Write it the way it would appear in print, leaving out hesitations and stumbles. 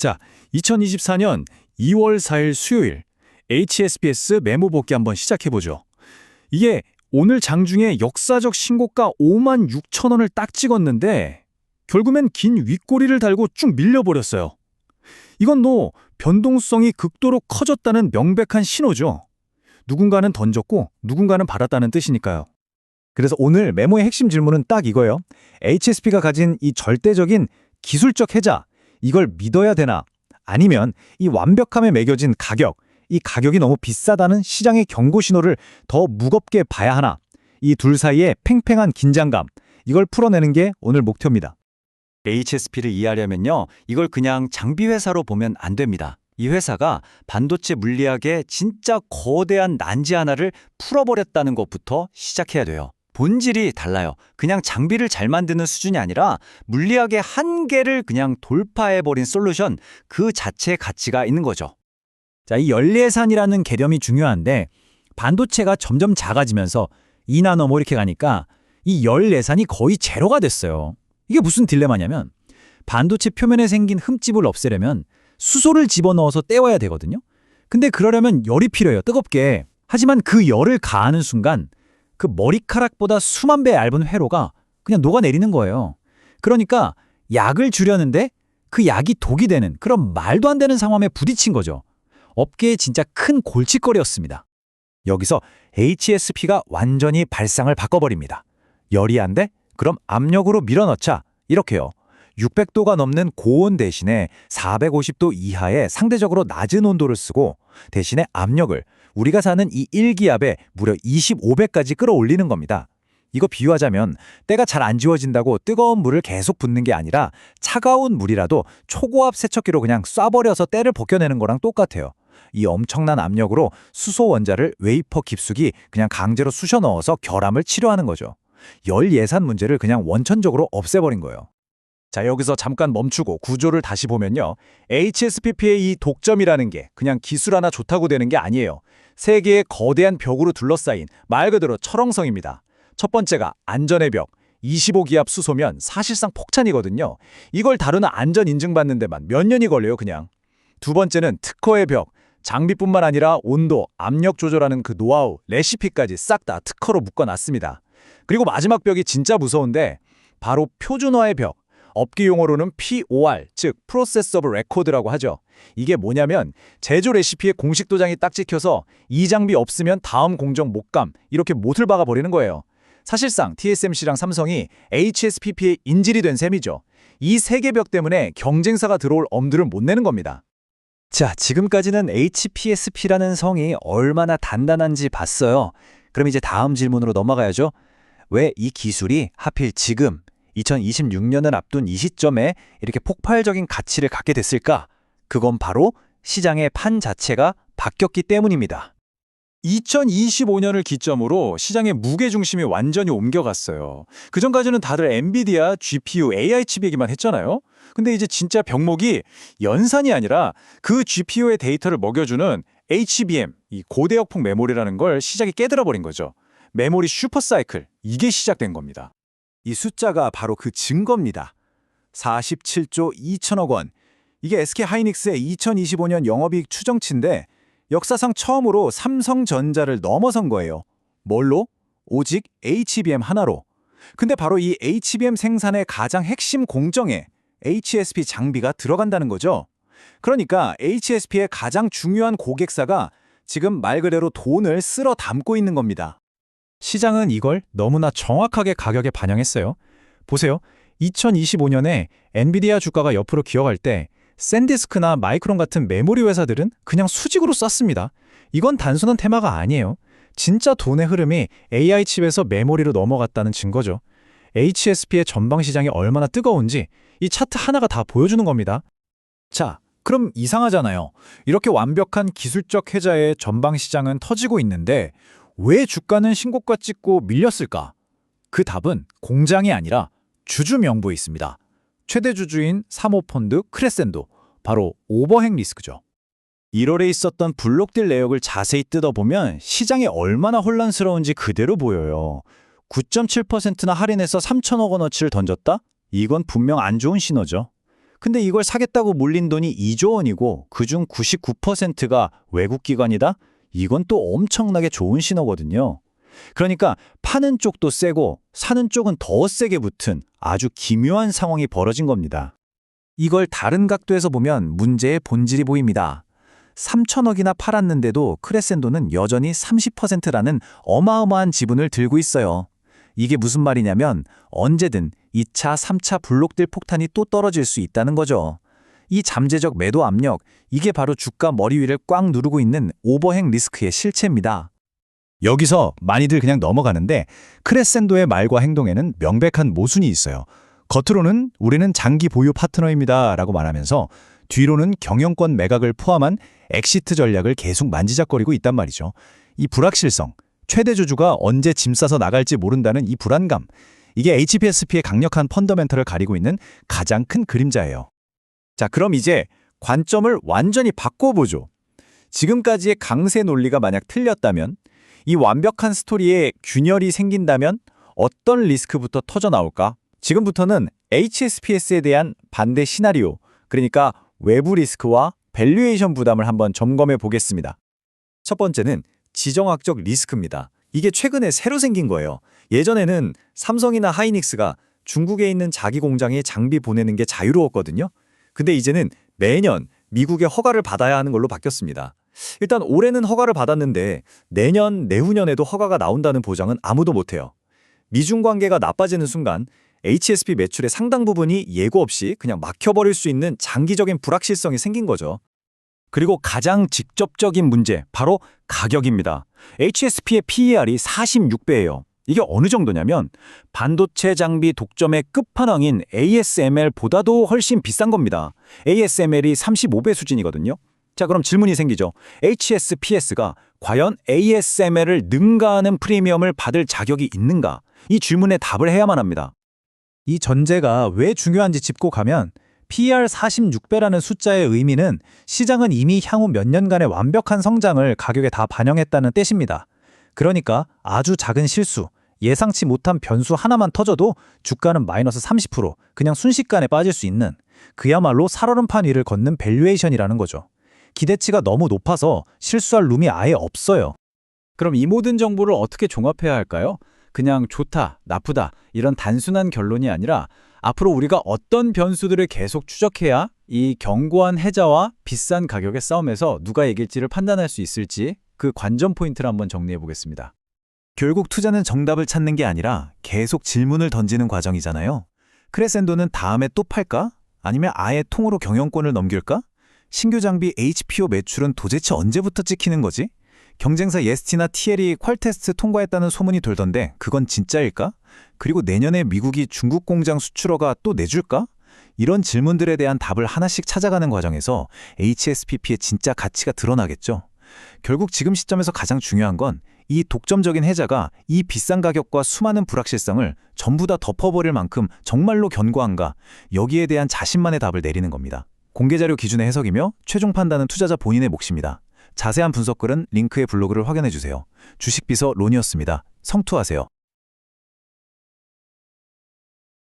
자, 2024년 2월 4일 수요일 HSBS 메모 복귀 한번 시작해보죠. 이게 오늘 장중에 역사적 신고가 5만 6천 원을 딱 찍었는데 결국엔 긴 윗꼬리를 달고 쭉 밀려버렸어요. 이건 변동성이 극도로 커졌다는 명백한 신호죠. 누군가는 던졌고 누군가는 받았다는 뜻이니까요. 그래서 오늘 메모의 핵심 질문은 딱 이거예요. HSB가 가진 이 절대적인 기술적 해자, 이걸 믿어야 되나? 아니면 이 완벽함에 매겨진 가격, 이 가격이 너무 비싸다는 시장의 경고 신호를 더 무겁게 봐야 하나? 이 둘 사이의 팽팽한 긴장감, 이걸 풀어내는 게 오늘 목표입니다. HSP를 이해하려면요, 이걸 그냥 장비 회사로 보면 안 됩니다. 이 회사가 반도체 물리학의 진짜 거대한 난지 하나를 풀어버렸다는 것부터 시작해야 돼요. 본질이 달라요. 그냥 장비를 잘 만드는 수준이 아니라 물리학의 한계를 그냥 돌파해버린 솔루션, 그 자체의 가치가 있는 거죠. 자, 이 연례산이라는 개념이 중요한데 반도체가 점점 작아지면서 2나노 이렇게 가니까 이 연례산이 거의 제로가 됐어요. 이게 무슨 딜레마냐면 반도체 표면에 생긴 흠집을 없애려면 수소를 집어넣어서 떼어야 되거든요. 근데 그러려면 열이 필요해요, 뜨겁게. 하지만 그 열을 가하는 순간 그 머리카락보다 수만 배 얇은 회로가 그냥 녹아내리는 거예요. 그러니까 약을 주려는데 그 약이 독이 되는 그런 말도 안 되는 상황에 부딪힌 거죠. 업계의 진짜 큰 골칫거리였습니다. 여기서 HSP가 완전히 발상을 바꿔버립니다. 열이 안 돼? 그럼 압력으로 밀어넣자. 이렇게요. 600도가 넘는 고온 대신에 450도 이하의 상대적으로 낮은 온도를 쓰고 대신에 압력을 우리가 사는 이 1기압에 무려 25배까지 끌어올리는 겁니다. 이거 비유하자면 때가 잘 안 지워진다고 뜨거운 물을 계속 붓는 게 아니라 차가운 물이라도 초고압 세척기로 그냥 쏴버려서 때를 벗겨내는 거랑 똑같아요. 이 엄청난 압력으로 수소 원자를 웨이퍼 깊숙이 그냥 강제로 쑤셔 넣어서 결함을 치료하는 거죠. 열 예산 문제를 그냥 원천적으로 없애버린 거예요. 자, 여기서 잠깐 멈추고 구조를 다시 보면요. HSPP의 이 독점이라는 게 그냥 기술 하나 좋다고 되는 게 아니에요. 세 개의 거대한 벽으로 둘러싸인 말 그대로 철옹성입니다. 첫 번째가 안전의 벽, 25기압 수소면 사실상 폭탄이거든요. 이걸 다루는 안전 인증받는 데만 몇 년이 걸려요, 그냥. 두 번째는 특허의 벽, 장비뿐만 아니라 온도, 압력 조절하는 그 노하우, 레시피까지 싹 다 특허로 묶어놨습니다. 그리고 마지막 벽이 진짜 무서운데 바로 표준화의 벽. 업계 용어로는 POR, 즉 Process of Record라고 하죠. 이게 뭐냐면 제조 레시피에 공식 도장이 딱 찍혀서 이 장비 없으면 다음 공정 못 감, 이렇게 못을 박아버리는 거예요. 사실상 TSMC랑 삼성이 HSPP의 인질이 된 셈이죠. 이 세 개 벽 때문에 경쟁사가 들어올 엄두를 못 내는 겁니다. 자, 지금까지는 HPSP라는 성이 얼마나 단단한지 봤어요. 그럼 이제 다음 질문으로 넘어가야죠. 왜 이 기술이 하필 지금 2026년을 앞둔 이 시점에 이렇게 폭발적인 가치를 갖게 됐을까? 그건 바로 시장의 판 자체가 바뀌었기 때문입니다. 2025년을 기점으로 시장의 무게중심이 완전히 옮겨갔어요. 그전까지는 다들 엔비디아, GPU, AI 칩 얘기만 했잖아요. 근데 이제 진짜 병목이 연산이 아니라 그 GPU의 데이터를 먹여주는 HBM, 이 고대역폭 메모리라는 걸 시장이 깨달아버린 거죠. 메모리 슈퍼사이클, 이게 시작된 겁니다. 이 숫자가 바로 그 증거입니다. 47조 2천억 원. 이게 SK하이닉스의 2025년 영업이익 추정치인데 역사상 처음으로 삼성전자를 넘어선 거예요. 뭘로? 오직 HBM 하나로. 근데 바로 이 HBM 생산의 가장 핵심 공정에 HSP 장비가 들어간다는 거죠. 그러니까 HSP의 가장 중요한 고객사가 지금 말 그대로 돈을 쓸어 담고 있는 겁니다. 시장은 이걸 너무나 정확하게 가격에 반영했어요. 보세요. 2025년에 엔비디아 주가가 옆으로 기어갈 때 샌디스크나 마이크론 같은 메모리 회사들은 그냥 수직으로 쌌습니다. 이건 단순한 테마가 아니에요. 진짜 돈의 흐름이 AI 칩에서 메모리로 넘어갔다는 증거죠. HSP의 전방 시장이 얼마나 뜨거운지 이 차트 하나가 다 보여주는 겁니다. 자, 그럼 이상하잖아요. 이렇게 완벽한 기술적 해자의 전방 시장은 터지고 있는데 왜 주가는 신고가 찍고 밀렸을까? 그 답은 공장이 아니라 주주 명부에 있습니다. 최대 주주인 사모펀드 크레센도, 바로 오버행 리스크죠. 1월에 있었던 블록딜 내역을 자세히 뜯어보면 시장이 얼마나 혼란스러운지 그대로 보여요. 9.7%나 할인해서 3천억 원어치를 던졌다? 이건 분명 안 좋은 신호죠. 근데 이걸 사겠다고 몰린 돈이 2조 원이고 그중 99%가 외국 기관이다? 이건 또 엄청나게 좋은 신호거든요. 그러니까 파는 쪽도 세고 사는 쪽은 더 세게 붙은 아주 기묘한 상황이 벌어진 겁니다. 이걸 다른 각도에서 보면 문제의 본질이 보입니다. 3천억이나 팔았는데도 크레센도는 여전히 30%라는 어마어마한 지분을 들고 있어요. 이게 무슨 말이냐면 언제든 2차, 3차 블록들 폭탄이 또 떨어질 수 있다는 거죠. 이 잠재적 매도 압력, 이게 바로 주가 머리 위를 꽉 누르고 있는 오버행 리스크의 실체입니다. 여기서 많이들 그냥 넘어가는데 크레센도의 말과 행동에는 명백한 모순이 있어요. 겉으로는 우리는 장기 보유 파트너입니다 라고 말하면서 뒤로는 경영권 매각을 포함한 엑시트 전략을 계속 만지작거리고 있단 말이죠. 이 불확실성, 최대 주주가 언제 짐 싸서 나갈지 모른다는 이 불안감, 이게 HPSP의 강력한 펀더멘털을 가리고 있는 가장 큰 그림자예요. 자, 그럼 이제 관점을 완전히 바꿔보죠. 지금까지의 강세 논리가 만약 틀렸다면, 이 완벽한 스토리에 균열이 생긴다면 어떤 리스크부터 터져 나올까? 지금부터는 HSPS에 대한 반대 시나리오, 그러니까 외부 리스크와 밸류에이션 부담을 한번 점검해 보겠습니다. 첫 번째는 지정학적 리스크입니다. 이게 최근에 새로 생긴 거예요. 예전에는 삼성이나 하이닉스가 중국에 있는 자기 공장에 장비 보내는 게 자유로웠거든요. 근데 이제는 매년 미국의 허가를 받아야 하는 걸로 바뀌었습니다. 일단 올해는 허가를 받았는데 내년, 내후년에도 허가가 나온다는 보장은 아무도 못해요. 미중 관계가 나빠지는 순간 HSP 매출의 상당 부분이 예고 없이 그냥 막혀버릴 수 있는 장기적인 불확실성이 생긴 거죠. 그리고 가장 직접적인 문제, 바로 가격입니다. HSP의 PER이 46배예요. 이게 어느 정도냐면 반도체 장비 독점의 끝판왕인 ASML보다도 훨씬 비싼 겁니다. ASML이 35배 수준이거든요. 자, 그럼 질문이 생기죠. HSPS가 과연 ASML을 능가하는 프리미엄을 받을 자격이 있는가? 이 질문에 답을 해야만 합니다. 이 전제가 왜 중요한지 짚고 가면 PER 46배라는 숫자의 의미는 시장은 이미 향후 몇 년간의 완벽한 성장을 가격에 다 반영했다는 뜻입니다. 그러니까 아주 작은 실수, 예상치 못한 변수 하나만 터져도 주가는 마이너스 30%, 그냥 순식간에 빠질 수 있는 그야말로 살얼음판 위를 걷는 밸류에이션이라는 거죠. 기대치가 너무 높아서 실수할 룸이 아예 없어요. 그럼 이 모든 정보를 어떻게 종합해야 할까요? 그냥 좋다, 나쁘다 이런 단순한 결론이 아니라 앞으로 우리가 어떤 변수들을 계속 추적해야 이 견고한 해자와 비싼 가격의 싸움에서 누가 이길지를 판단할 수 있을지 그 관전 포인트를 한번 정리해 보겠습니다. 결국 투자는 정답을 찾는 게 아니라 계속 질문을 던지는 과정이잖아요. 크레센도는 다음에 또 팔까? 아니면 아예 통으로 경영권을 넘길까? 신규 장비 HPO 매출은 도대체 언제부터 찍히는 거지? 경쟁사 예스티나 TL이 퀄테스트 통과했다는 소문이 돌던데 그건 진짜일까? 그리고 내년에 미국이 중국 공장 수출허가 또 내줄까? 이런 질문들에 대한 답을 하나씩 찾아가는 과정에서 HSPP의 진짜 가치가 드러나겠죠. 결국 지금 시점에서 가장 중요한 건 이 독점적인 해자가 이 비싼 가격과 수많은 불확실성을 전부 다 덮어버릴 만큼 정말로 견고한가, 여기에 대한 자신만의 답을 내리는 겁니다. 공개자료 기준의 해석이며 최종 판단은 투자자 본인의 몫입니다. 자세한 분석글은 링크의 블로그를 확인해주세요. 주식비서 론이었습니다. 성투하세요.